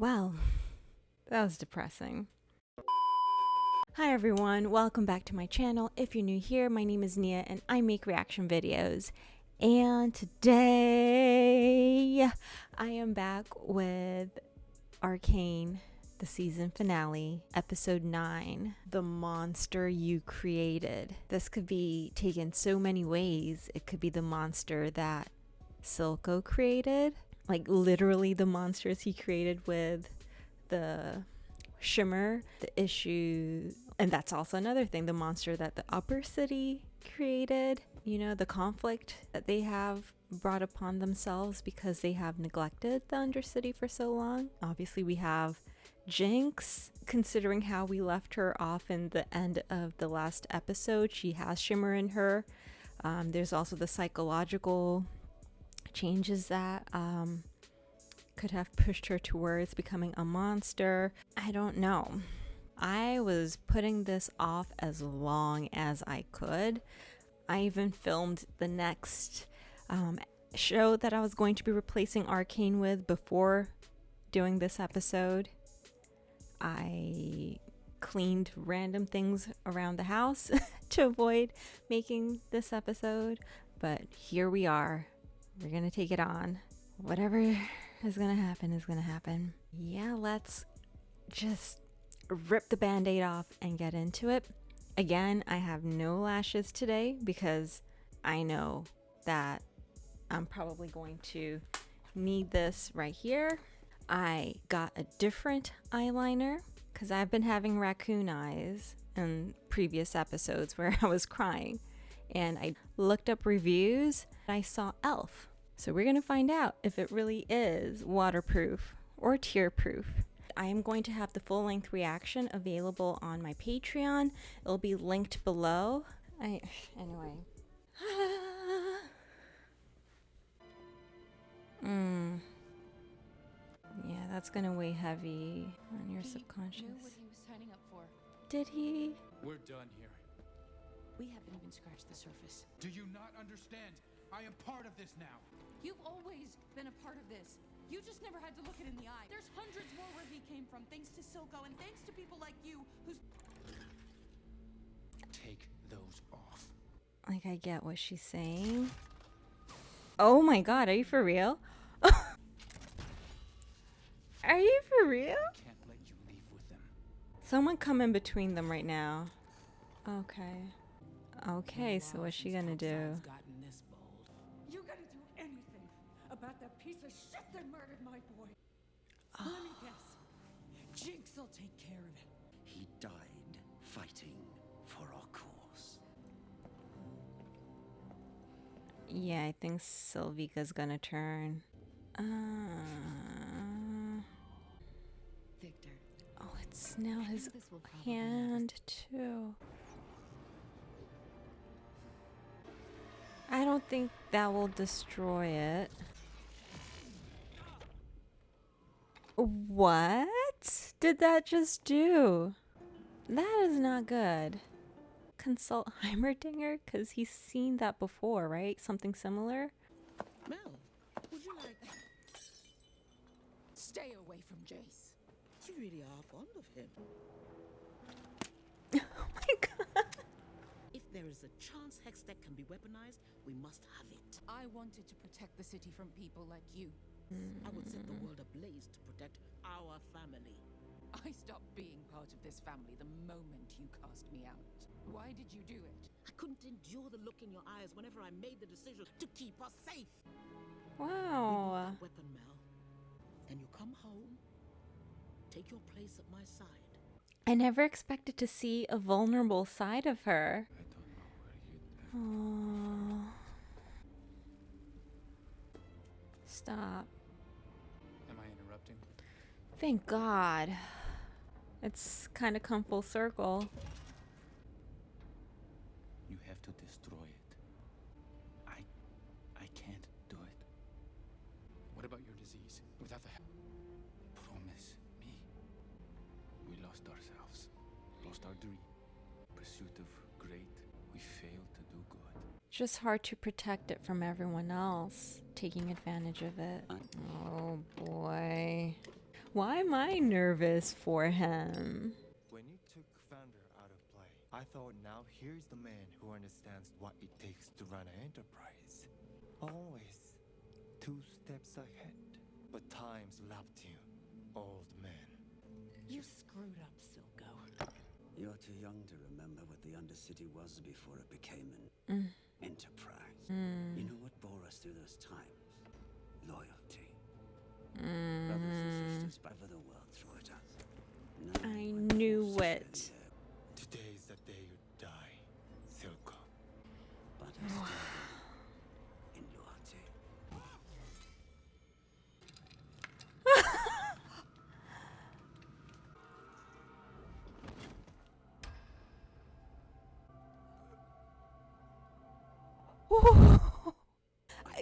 Well, that was depressing. Hi everyone, welcome back to my channel. If you're new here, my name is Nia and I make reaction videos. And today I am back with Arcane, the season finale, episode 9, The Monster You Created. This could be taken so many ways. It could be the monster that SILCO created, like literally the monsters he created with the shimmer, the issue, and that's also another thing, the monster that the upper city created, you know, the conflict that they have brought upon themselves because they have neglected the undercity for so long. Obviously we have Jinx, considering how we left her off in the end of the last episode. She has shimmer in her. There's also the psychological changes that could have pushed her towards becoming a monster. I don't know. I was putting this off as long as I could. I even filmed the next show that I was going to be replacing Arcane with before doing this episode. I cleaned random things around the house to avoid making this episode, but here we are. We're gonna take it on. Whatever is gonna happen is gonna happen. Yeah, let's just rip the band-aid off and get into it. Again, I have no lashes today because I know that I'm probably going to need this right here. I got a different eyeliner because I've been having raccoon eyes in previous episodes where I was crying, and I looked up reviews and I saw e.l.f. So we're gonna find out if it really is waterproof or tear-proof. I am going to have the full-length reaction available on my Patreon. It'll be linked below. Anyway. Yeah, that's gonna weigh heavy on your subconscious. He knew what he was signing up for. Did he? We're done here. We haven't even scratched the surface. Do you not understand? I am part of this now. You've always been a part of this. You just never had to look it in the eye. There's hundreds more where he came from, thanks to SILCO and thanks to people like you who's... Take those off. Like, I get what she's saying. Oh my god, are you for real? Are you for real? I can't let you leave with them. Someone come in between them right now. Okay. Okay, so what's she gonna do? You're gonna do anything about that piece of shit that murdered my boy. Let me guess. Jinx will take care of it. He died fighting for our cause. Yeah, I think Sylvika's gonna turn. Victor. Oh, it's now his This will probably hand too. I don't think that will destroy it. What did that just do? That is not good. Consult Heimerdinger, because he's seen that before, right? Something similar. Mel, would you like... Stay away from Jace. You really are fond of him. Oh my god. If there is a chance Hextech can be weaponized, we must have it. I wanted to protect the city from people like you. I would set the world ablaze to protect our family. I stopped being part of this family the moment you cast me out. Why did you do it? I couldn't endure the look in your eyes whenever I made the decision to keep us safe. Wow. Weapon, Mel. Then you come home, take your place at my side. I never expected to see a vulnerable side of her. I don't know where you'd... Oh. Stop. Am I interrupting? Thank God. It's kind of come full circle. You have to destroy it. I can't do it. What about your disease? Without the help? Promise me. We lost ourselves. Lost our dream. Pursuit of great. We failed to do good. Just hard to protect it from everyone else taking advantage of it. Oh boy. Why am I nervous for him? When you took founder out of play, I thought now here's the man who understands what it takes to run an enterprise. Always 2 steps ahead. But time's lapped you, old man. You screwed up, Silco. You're too young to remember what the Undercity was before it became an enterprise. You know what bore us through those times? Loyalty. Brothers and sisters, but the world threw at us. No I one knew forced us it. in there, Today's the day you die, Silco. but I still believe in loyalty.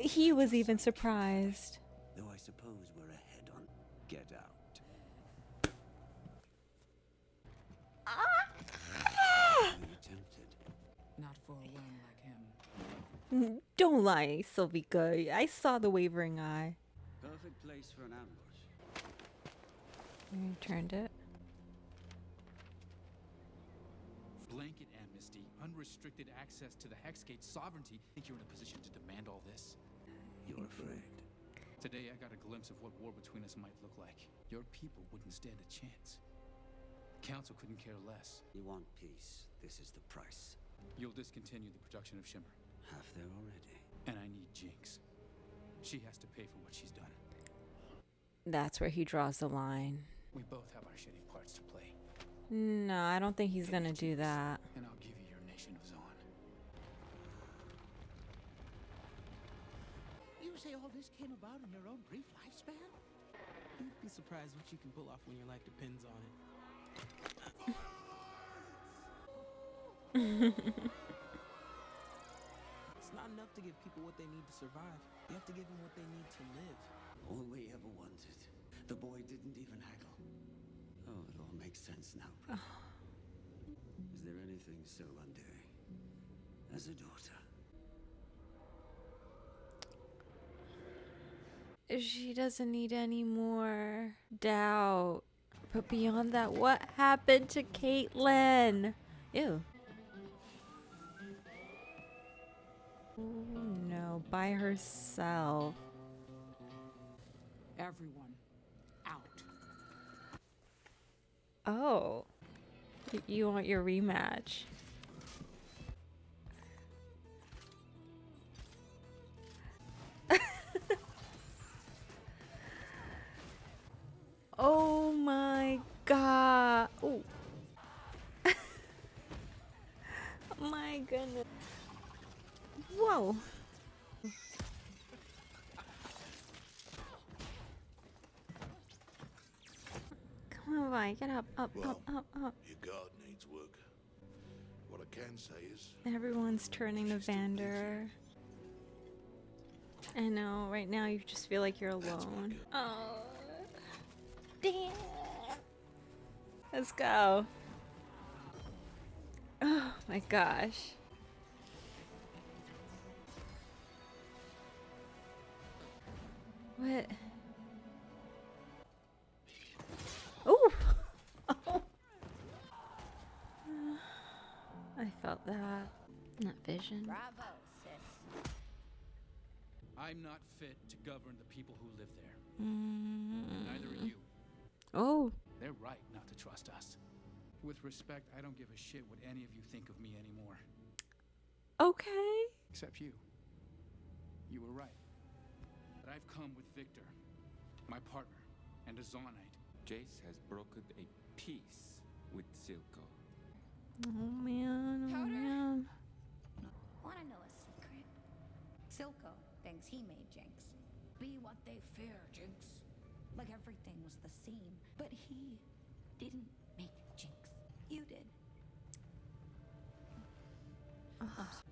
He was even surprised. Though I suppose we're ahead on Get Out. Are you tempted? Not for a worm like him. Don't lie, Silvica. I saw the wavering eye. Perfect place for an ambush. You turned it. Blanket amnesty, unrestricted access to the Hexgate sovereignty. Think you're in a position to demand all this? You're afraid. Today I got a glimpse of what war between us might look like. Your people wouldn't stand a chance. The Council couldn't care less. You want peace. This is the price. You'll discontinue the production of Shimmer. Half there already. And I need Jinx. She has to pay for what she's done. That's where he draws the line. We both have our shitty parts to play. No, I don't think he's gonna do that. And I'll give you your nation of Zon. You say all this came about in your own brief lifespan? You'd be surprised what you can pull off when your life depends on it. It's not enough to give people what they need to survive. You have to give them what they need to live. All we ever wanted. The boy didn't even haggle. Oh, it all makes sense now, brother. Is there anything so undoing as a daughter? She doesn't need any more doubt. But beyond that, what happened to Caitlyn? Ew. Oh no, by herself. Everyone, out. Oh. You want your rematch. Oh my god. Oh. My goodness. Whoa. Come on, Vi, get up, up, up, up, up. Your guard needs work. What I can say is, Everyone's turning to Vander. I know, right now you just feel like you're alone. Oh. Damn. Let's go. Oh my gosh. What? Oh! Oh! I felt that. Not vision. Bravo, sis. I'm not fit to govern the people who live there. Neither are you. Oh. They're right not to trust us. With respect, I don't give a shit what any of you think of me anymore. Okay. Except you. You were right. But I've come with Victor, my partner, and a Zonite. Jace has brokered a peace with Silco. Oh man, oh Powder? man. Wanna know a secret? Silco thinks he made Jinx. Be what they fear, Jinx. Like everything was the same. But he didn't make Jinx. You did.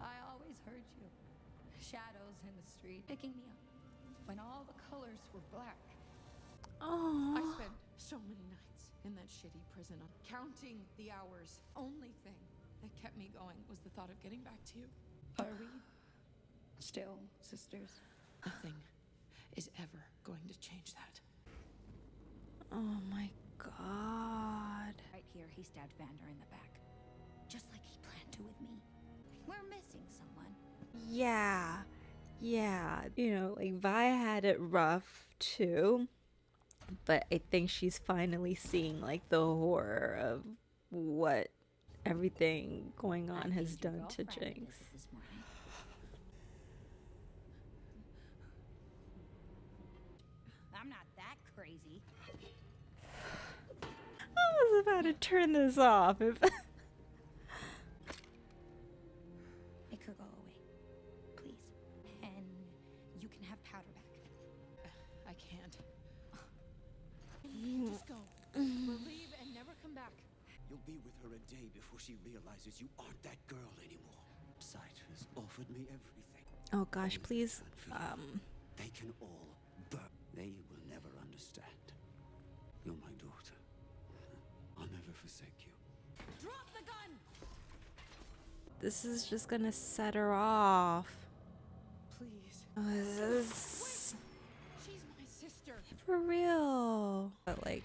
I always heard you. Shadows in the street picking me up when all the colors were black. Oh. I spent so many nights in that shitty prison, counting the hours. Only thing that kept me going was the thought of getting back to you. Are we still sisters? Nothing is ever going to change that. Oh my god. Right here, he stabbed Vander in the back. Just like he planned to with me. We're missing someone. Yeah. Yeah. You know, like Vi had it rough too. But I think she's finally seeing like the horror of what everything going on has done to Jinx. I'm not that crazy. I was about to turn this off if Make her go away, please. And you can have Powder back. I can't. Just go. We'll leave and never come back. You'll be with her a day before she realizes you aren't that girl anymore. Sight has offered me everything. oh gosh, please They can all burn. They will never understand. You're my daughter. I'll never forsake you. Drop the gun! this is just gonna set her off. Please. This is She's my sister. for real. But like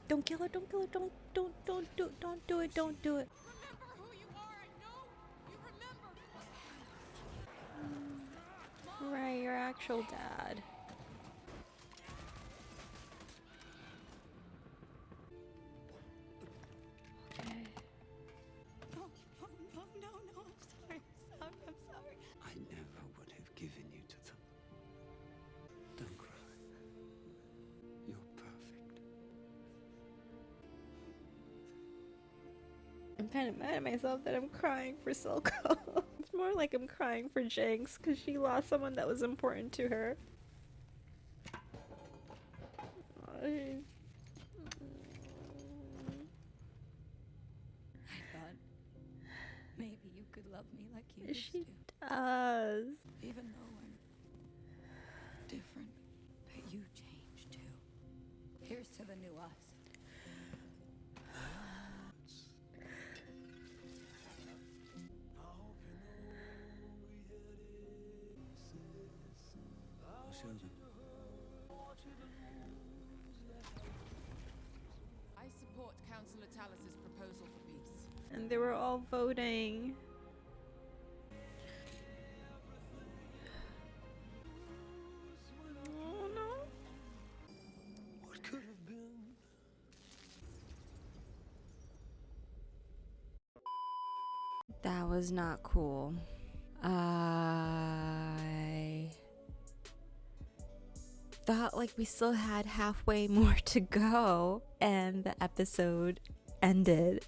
don't kill her, don't kill her, don't do it, don't do it. Remember who you are. I know you remember. Right, your actual dad. Okay. Oh, no, I'm sorry. I never would have given you to them. Don't cry. You're perfect. I'm kind of mad at myself that I'm crying for Silco. It's more like I'm crying for Jinx because she lost someone that was important to her. I thought maybe you could love me like you used She to. does. Even though I'm different, but you changed too. Here's to the new us. I'll show them. I support Councillor Talus's proposal for peace. And they were all voting. Oh no. What could have been? That was not cool. I thought like we still had halfway more to go, and the episode ended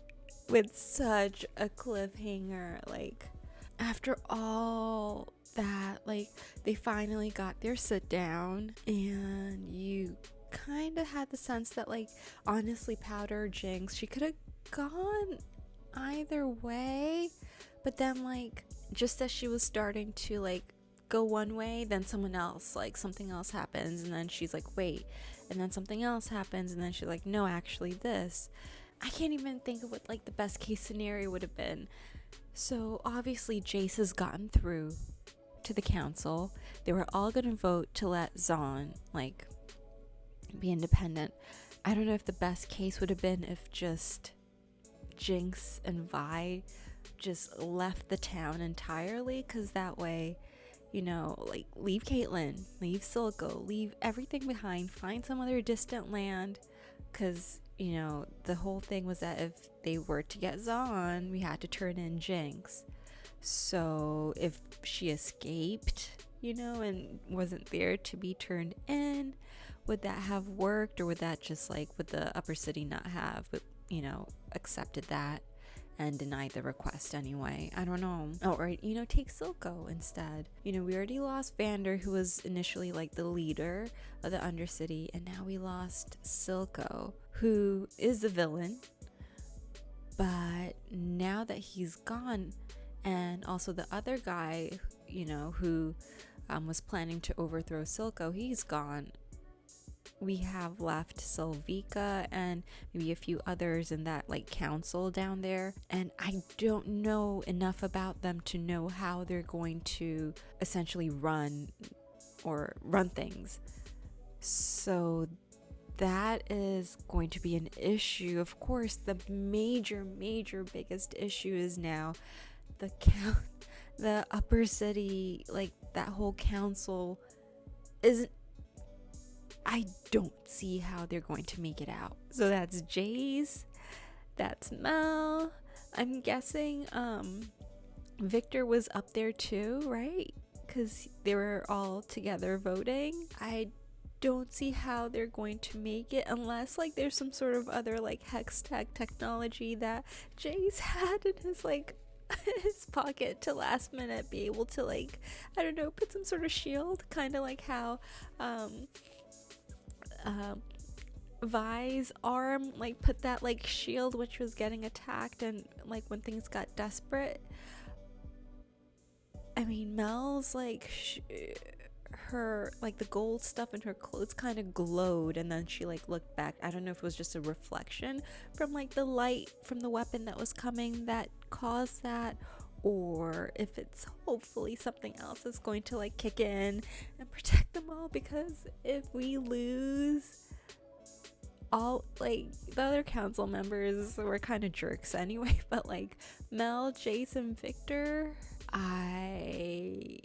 with such a cliffhanger. Like, after all that, like, they finally got their sit down, and you kind of had the sense that, like, honestly, Powder or Jinx, she could have gone either way, but then, like, just as she was starting to, like, go one way, then someone else, like, something else happens, and then she's like, wait, and then something else happens, and then she's like, no, actually this. I can't even think of what, like, the best case scenario would have been. So obviously Jace has gotten through to the council. They were all gonna vote to let Zahn, like, be independent. I don't know if the best case would have been if just Jinx and Vi just left the town entirely, because that way, you know, like, leave Caitlyn, leave Silco, leave everything behind, find some other distant land, because, you know, the whole thing was that if they were to get Zahn, we had to turn in Jinx. So if she escaped, you know, and wasn't there to be turned in, would that have worked, or would that just, like, would the upper city not have, you know, accepted that and denied the request anyway? I don't know. Oh, or, you know, take Silco instead. You know, we already lost Vander, who was initially, like, the leader of the Undercity, and now we lost Silco, who is the villain. But now that he's gone, and also the other guy, you know, who was planning to overthrow Silco, he's gone, we have left Sylvika and maybe a few others in that, like, council down there, and I don't know enough about them to know how they're going to essentially run or run things. So that is going to be an issue. Of course, the major biggest issue is now the upper city, like that whole council isn't. I don't see how they're going to make it out. So that's Jace, that's Mel. I'm guessing Victor was up there too, right? Because they were all together voting. I don't see how they're going to make it unless like there's some sort of other like hex tech technology that Jace had in his like his pocket to last minute be able to, like, I don't know, put some sort of shield, kind of like how Vi's arm like put that like shield which was getting attacked, and like when things got desperate. I mean, Mel's like her like the gold stuff in her clothes kind of glowed, and then she like looked back. I don't know if it was just a reflection from like the light from the weapon that was coming that caused that, or if it's hopefully something else that's going to like kick in and protect them all. Because if we lose all, like, the other council members were kind of jerks anyway, but like Mel, Jace, and Victor, I'm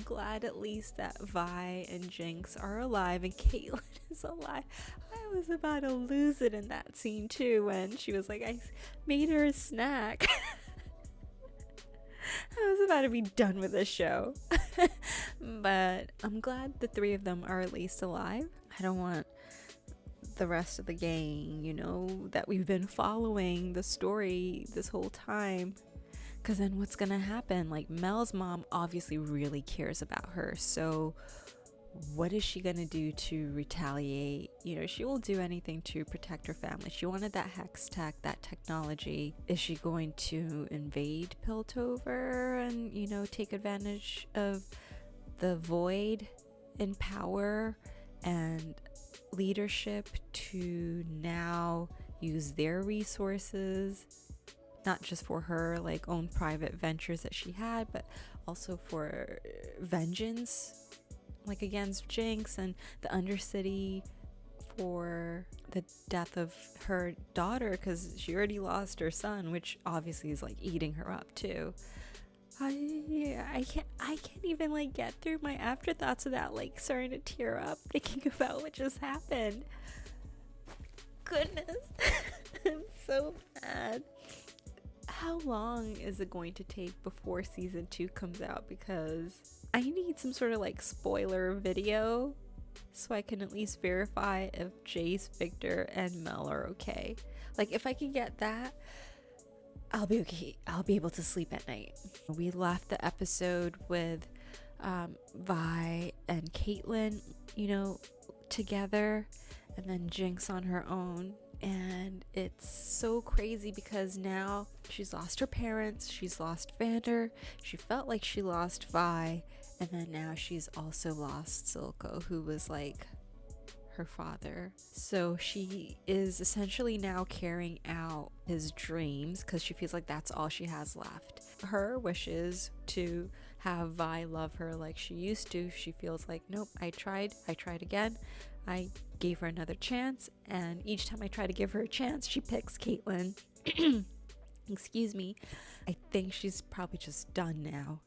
glad at least that Vi and Jinx are alive and Caitlyn is alive. I was about to lose it in that scene too when she was like, I made her a snack. I was about to be done with this show. But I'm glad the three of them are at least alive. I don't want the rest of the gang, that we've been following the story this whole time. Because then what's gonna happen? Like, Mel's mom obviously really cares about her. So what is she gonna do to retaliate? She will do anything to protect her family. She wanted that hex tech, that technology. Is she going to invade Piltover and, take advantage of the void in power and leadership to now use their resources, not just for her like own private ventures that she had, but also for vengeance, like against Jinx and the Undercity for the death of her daughter, because she already lost her son, which obviously is like eating her up too. I can't even like get through my afterthoughts without like starting to tear up thinking about what just happened. Goodness. I'm so mad. How long is it going to take before season 2 comes out? Because I need some sort of like spoiler video so I can at least verify if Jace, Victor, and Mel are okay. Like, if I can get that, I'll be okay. I'll be able to sleep at night. We left the episode with Vi and Caitlyn, together, and then Jinx on her own. And it's so crazy because now she's lost her parents, she's lost Vander, she felt like she lost Vi, and then now she's also lost Silco, who was like her father. So she is essentially now carrying out his dreams because she feels like that's all she has left. Her wishes to have Vi love her like she used to. She feels like, nope, I tried again. I gave her another chance, and each time I try to give her a chance, she picks Caitlyn. Excuse me. I think she's probably just done now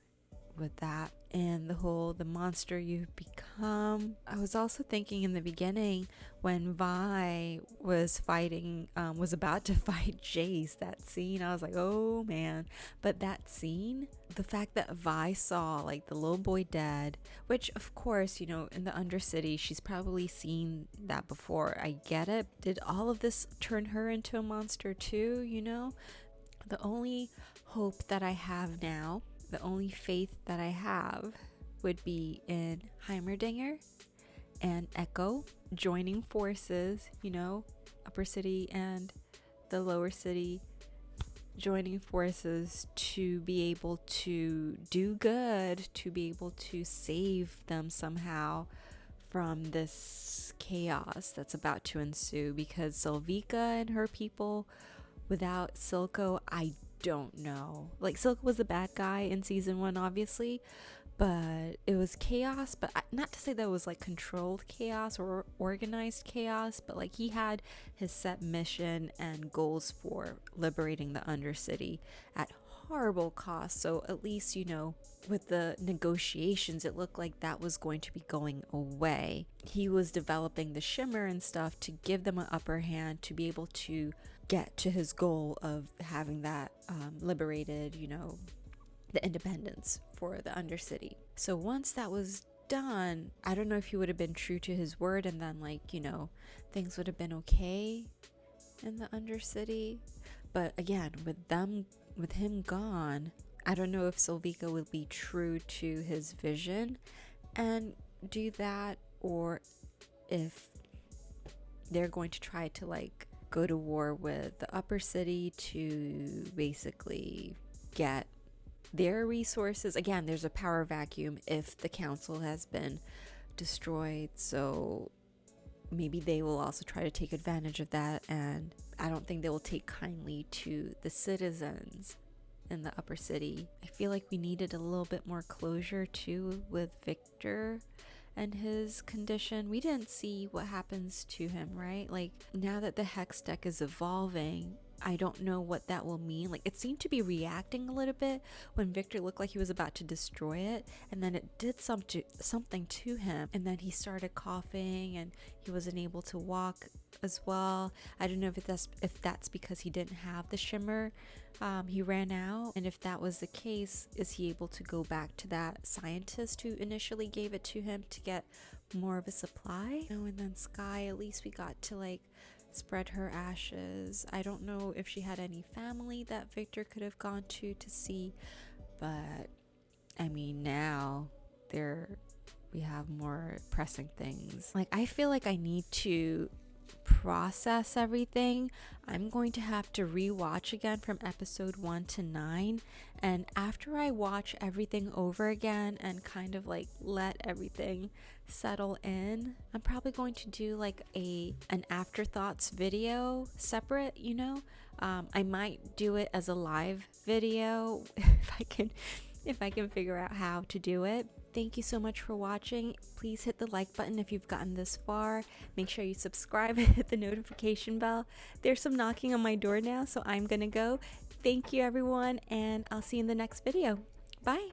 with that and the monster you've become. I was also thinking in the beginning when Vi was about to fight Jace, that scene, I was like, oh man. But that scene, the fact that Vi saw like the little boy dead, which of course, in the Undercity, she's probably seen that before. I get it. Did all of this turn her into a monster too, The only hope that I have now, the only faith that I have would be in Heimerdinger and Echo joining forces, upper city and the lower city joining forces to be able to do good, to be able to save them somehow from this chaos that's about to ensue. Because Sylvika and her people, without Silco, I don't know. Like, Silco was the bad guy in season 1, obviously, but it was chaos, but not to say that it was like controlled chaos or organized chaos, but like he had his set mission and goals for liberating the Undercity at horrible cost. So at least, you know, with the negotiations, it looked like that was going to be going away. He was developing the shimmer and stuff to give them an upper hand to be able to get to his goal of having that liberated, you know, the independence for the Undercity. So once that was done, I don't know if he would have been true to his word and then, like, you know, things would have been okay in the Undercity. But again, with him gone, I don't know if SILCO will be true to his vision and do that, or if they're going to try to like go to war with the upper city to basically get their resources. Again, there's a power vacuum if the council has been destroyed, so maybe they will also try to take advantage of that, and I don't think they will take kindly to the citizens in the upper city. I feel like we needed a little bit more closure too with Victor and his condition. We didn't see what happens to him, right? Like, now that the Hex deck is evolving, I don't know what that will mean. Like, it seemed to be reacting a little bit when Victor looked like he was about to destroy it, and then it did something to him, and then he started coughing and he wasn't able to walk as well. I don't know if that's because he didn't have the shimmer. He ran out, and if that was the case, is he able to go back to that scientist who initially gave it to him to get more of a supply? Oh, and then Sky, at least we got to like spread her ashes. I don't know if she had any family that Victor could have gone to see, but I mean, now we have more pressing things. Like, I feel like I need to process everything. I'm going to have to rewatch again from episode 1 to 9, and after I watch everything over again and kind of like let everything settle in, I'm probably going to do like an afterthoughts video separate, you know. I might do it as a live video if I can figure out how to do it. Thank you so much for watching. Please hit the like button if you've gotten this far. Make sure you subscribe and hit the notification bell. There's some knocking on my door now, so I'm gonna go. Thank you, everyone, and I'll see you in the next video. Bye.